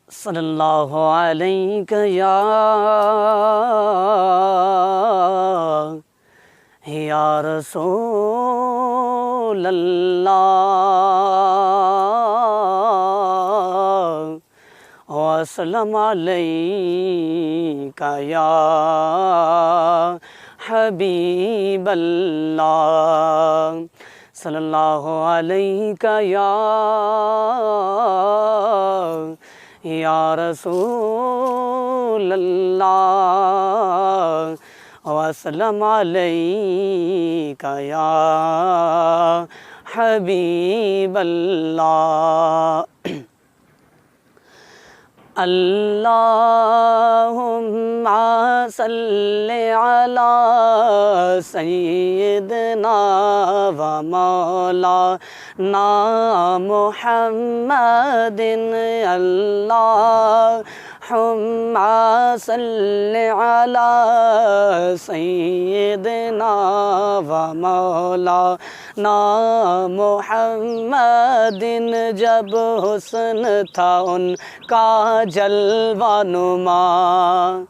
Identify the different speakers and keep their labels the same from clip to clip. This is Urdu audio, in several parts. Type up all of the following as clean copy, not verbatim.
Speaker 1: صلی اللہ علیہ یا رسول اللہ وسلم علیک یا حبیب اللہ صلی اللہ علیہ یا رسول اللہ وسلم علیک یا حبیب اللہ اللہم صلی علی سیدنا و مولانا محمد اللہم صلی علی سیدنا و مولانا محمد جب حسن تھا ان کا جلوہ نما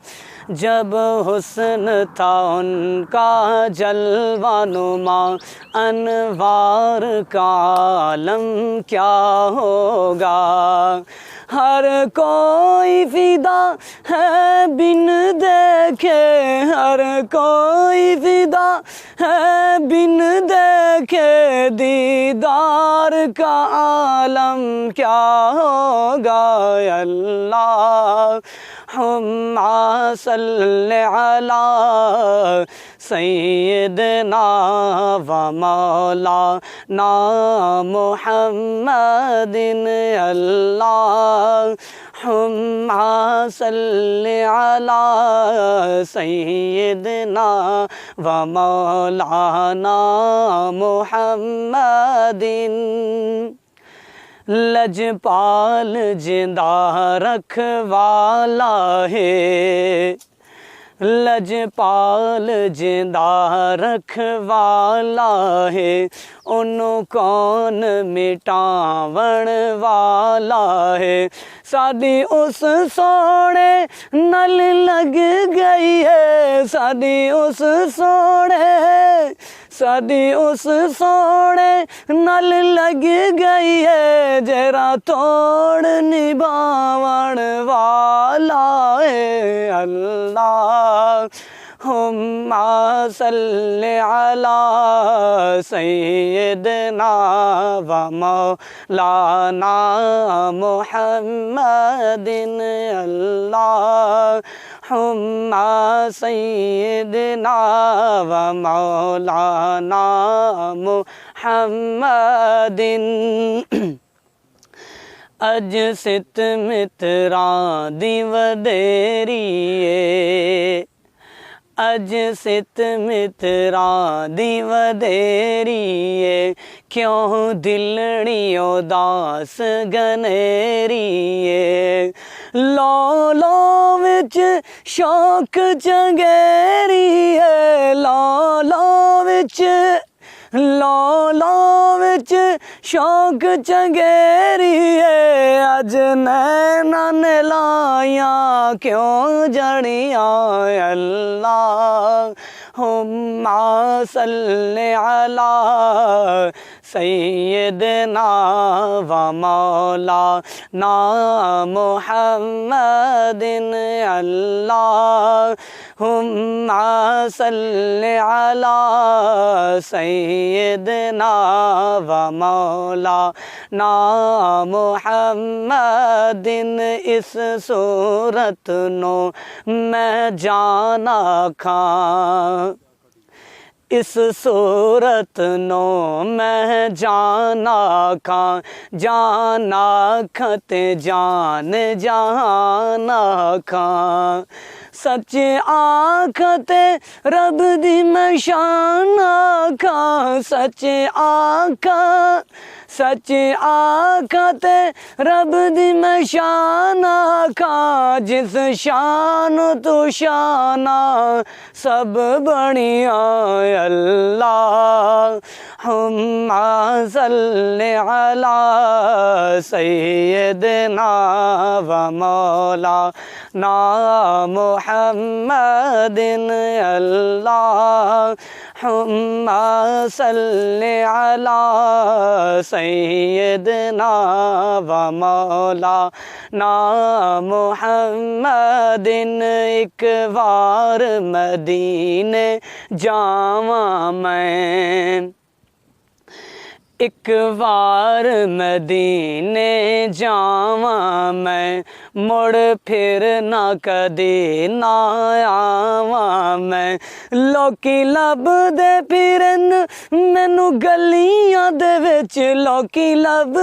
Speaker 1: جب حسن تھا ان کا جلوہ نما انوار کا عالم کیا ہوگا ہر کوئی فدا ہے بن دیکھے ہر کوئی فدا ہے بن دیکھے دیدار کا عالم کیا ہوگا اللہ ہما صلی علی سیدنا و مولانا محمد اللہم صلی علی سیدنا و مولانا محمد لجپال جندہ رکھوالا ہے لجپال جندہ رکھوالا ہے انہوں کون مٹاون والا ہے سادی اس سوڑے نل لگ گئی ہے سادی اس سوڑے نل لگ گئی ہے جرا توڑ نباون والا ہے اللہ ہما صلی علی سیدنا و مولانا محمد اللہم سیدنا و مولانا محمد اج ست متراں دی ودیریے اج ست متراں دی ودیریے کیوں دلڑی اداس گنیریے لو لو وچ شوق چنگیریے لو لو وچ شوق چنگیریے اج نینا نے لائیاں کیوں جڑیاں اللہم صلی علی سیدنا و مولانا محمد اللہم صلی علی سیدنا و مولانا محمد اس صورت نو میں جانا کھاں اس صورت نو میں جانا کھاں جانا کھتے جان جہانا کھاں سچ آکھتے رب دی میں شان آکھاں سچ سچ آکھاں تے رب دی میں شان آکھاں جس شان تو شانہ سب بڑیاں اللہ ہما صلی علی سیدنا و مولانا محمد اللہ ہما صلی علی سیدنا و مولانا محمد ایک بار مدینے جاواں میں ایک بار مدینے جاواں میں مڑ پھر نہ کدی نہ آواں میں لوکی لب دے پھرن مینوں گلیاں دے وچ لوکی لب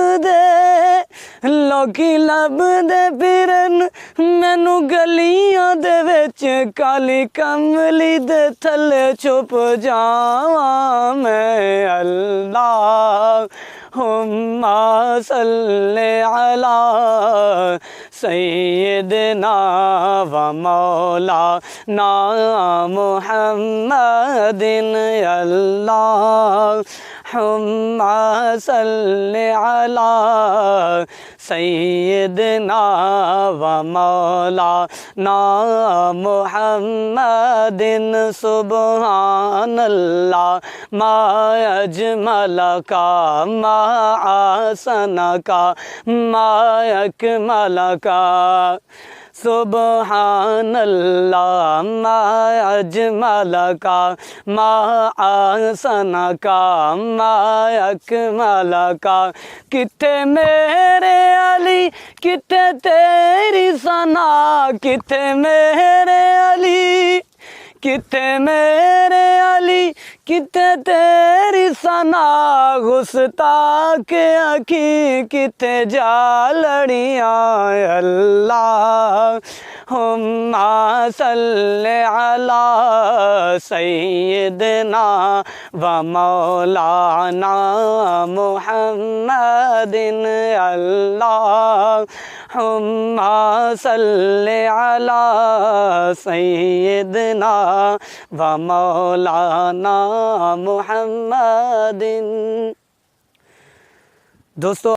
Speaker 1: دے پھرن مینوں گلیاں دے وچ کالی کملی دے تھلے چھپ جاواں میں اللہ ہما صلی علی سیدنا و مولانا محمد اللہ ہما صلی علی سیدنا و مولانا محمد سبحان اللہ ما اجمل کا ما آسن کا ما اکمل کا سبحان اللہ ما اجمل کا ما آسن کا ما اکمل کا کتے میرے علی کتے تیری ثنا کتے میرے علی کتے میرے علی کتے تیری ثنا گستاخ اکھی کتے جا لڑیاں اللہ ہما صلی علی سیدنا و مولانا محمد اللہ ہما صلی علی سیدنا و مولانا محمد۔ دوستو